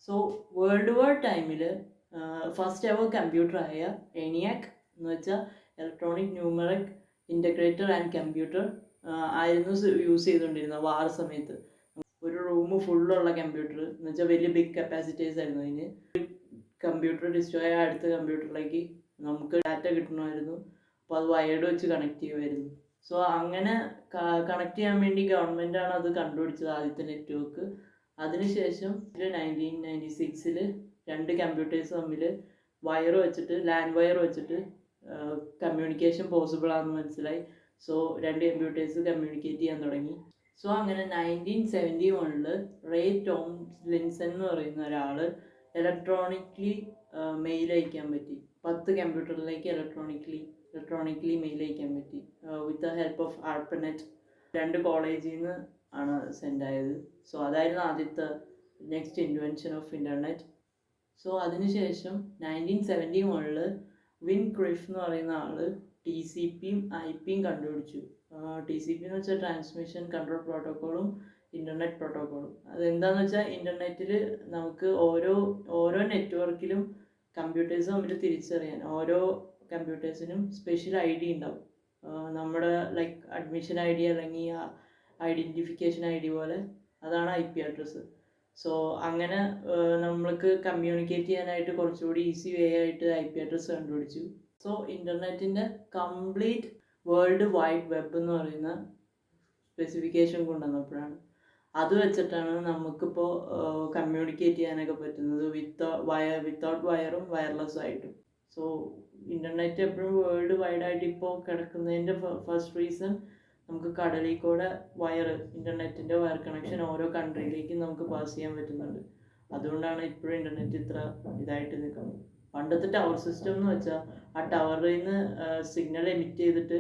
So world war ടൈമിൽ first ever കമ്പ്യൂട്ടറായ ENIAC എന്ന് വെച്ചാൽ electronic numeric integrator and computer ആയിരുന്നു യൂസ് ചെയ്തുകൊണ്ടിരുന്നത് വാർ സമയത്ത്. ഒരു റൂം ഫുള്ളുള്ള കമ്പ്യൂട്ടർ എന്ന് വെച്ചാൽ വലിയ ബിഗ് കപ്പാസിറ്റീസ് ആയിരുന്നു അതിന്. കമ്പ്യൂട്ടർ ഡിസ്ട്രോയ് ആയ അടുത്ത കമ്പ്യൂട്ടറിലേക്ക് നമുക്ക് ഡാറ്റ കിട്ടണമായിരുന്നു. അപ്പോൾ അത് വയർഡ് വെച്ച് കണക്ട് ചെയ്യുമായിരുന്നു. സോ അങ്ങനെ കണക്ട് ചെയ്യാൻ വേണ്ടി ഗവൺമെൻറ്റാണ് അത് കണ്ടുപിടിച്ചത്, ആദ്യത്തെ നെറ്റ്വർക്ക്. അതിനുശേഷം 1996 രണ്ട് കമ്പ്യൂട്ടേഴ്സ് തമ്മിൽ വയർ വെച്ചിട്ട്, ലാൻഡ് വയർ വെച്ചിട്ട് കമ്മ്യൂണിക്കേഷൻ പോസിബിൾ ആണെന്ന് മനസ്സിലായി. സോ രണ്ട് കമ്പ്യൂട്ടേഴ്സ് കമ്മ്യൂണിക്കേറ്റ് ചെയ്യാൻ തുടങ്ങി. സോ അങ്ങനെ 1971 റേ ടോംലിൻസൺ എന്ന് പറയുന്ന ഒരാൾ ഇലക്ട്രോണിക്കലി മെയിൽ അയക്കാൻ പറ്റി. 10 കമ്പ്യൂട്ടറിലേക്ക് ഇലക്ട്രോണിക്കലി മെയിൽ അയക്കാൻ പറ്റി with the help of ARPANET. 2 കോളേജിൽ നിന്ന് ആണ് സെൻഡ് ആയത്. സോ അതായിരുന്നു ആദ്യത്തെ next invention of internet. So അതിനുശേഷം 1971 വിൻ ക്രിഫ് എന്ന് പറയുന്ന ആൾ TCPയും IPയും കണ്ടുപിടിച്ചു. TCP എന്ന് വെച്ചാൽ ട്രാൻസ്മിഷൻ കൺട്രോൾ പ്രോട്ടോക്കോളും ഇൻ്റർനെറ്റ് പ്രോട്ടോക്കോളും. അതെന്താണെന്ന് വെച്ചാൽ ഇൻ്റർനെറ്റിൽ നമുക്ക് ഓരോ നെറ്റ്വർക്കിലും കമ്പ്യൂട്ടേഴ്സ് തമ്മിൽ തിരിച്ചറിയാൻ ഓരോ കമ്പ്യൂട്ടേഴ്സിനും സ്പെഷ്യൽ ID ഉണ്ടാവും. നമ്മുടെ ലൈക്ക് അഡ്മിഷൻ ID അല്ലെങ്കിൽ ഐഡൻറ്റിഫിക്കേഷൻ ID പോലെ, അതാണ് IP അഡ്രസ്സ്. സോ അങ്ങനെ നമ്മൾക്ക് കമ്മ്യൂണിക്കേറ്റ് ചെയ്യാനായിട്ട് കുറച്ചുകൂടി ഈസി വേ ആയിട്ട് IP അഡ്രസ്സ് കണ്ടുപിടിച്ചു. സോ ഇൻ്റർനെറ്റിൻ്റെ കംപ്ലീറ്റ് വേൾഡ് വൈഡ് വെബ് എന്ന് പറയുന്ന സ്പെസിഫിക്കേഷൻ കൊണ്ടുവന്നപ്പോഴാണ്, അത് വെച്ചിട്ടാണ് നമുക്കിപ്പോൾ കമ്മ്യൂണിക്കേറ്റ് ചെയ്യാനൊക്കെ പറ്റുന്നത് വിത്തൗട്ട് വയറും വയർലെസ്സും ആയിട്ടും. സോ ഇൻ്റർനെറ്റ് എപ്പോഴും വേൾഡ് വൈഡായിട്ട് ഇപ്പോൾ കിടക്കുന്നതിൻ്റെ ഫസ്റ്റ് റീസൺ, നമുക്ക് കടലിൽ കൂടെ ഇൻ്റർനെറ്റിൻ്റെ വയർ കണക്ഷൻ ഓരോ കൺട്രിയിലേക്കും നമുക്ക് പാസ് ചെയ്യാൻ പറ്റുന്നുണ്ട്. അതുകൊണ്ടാണ് ഇപ്പോഴും ഇൻ്റർനെറ്റ് ഇത്ര ഇതായിട്ട് നിൽക്കുന്നത്. പണ്ടത്തെ ടവർ സിസ്റ്റം എന്ന് വെച്ചാൽ ആ ടവറിൽ നിന്ന് സിഗ്നൽ എമിറ്റ് ചെയ്തിട്ട്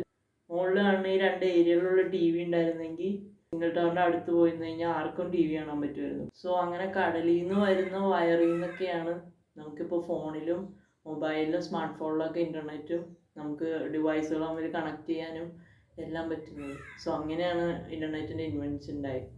മുകളിൽ കാണുന്ന ഈ 2 ഏരിയകളിലുള്ള TV ഉണ്ടായിരുന്നെങ്കിൽ സിംഗിൾ ടവറിൻ്റെ അടുത്ത് പോയി കഴിഞ്ഞാൽ ആർക്കും TV കാണാൻ പറ്റുമായിരുന്നു. സോ അങ്ങനെ കടലിൽ നിന്ന് വരുന്ന വയറിൽ നിന്നൊക്കെയാണ് നമുക്കിപ്പോൾ ഫോണിലും മൊബൈലിലും സ്മാർട്ട് ഫോണിലൊക്കെ ഇൻ്റർനെറ്റും നമുക്ക് ഡിവൈസുകൾ തമ്മിൽ കണക്ട് ചെയ്യാനും എല്ലാം പറ്റുന്നത്. സോ അങ്ങനെയാണ് ഇൻ്റർനെറ്റിൻ്റെ ഇൻവെൻഷൻ ഉണ്ടായത്.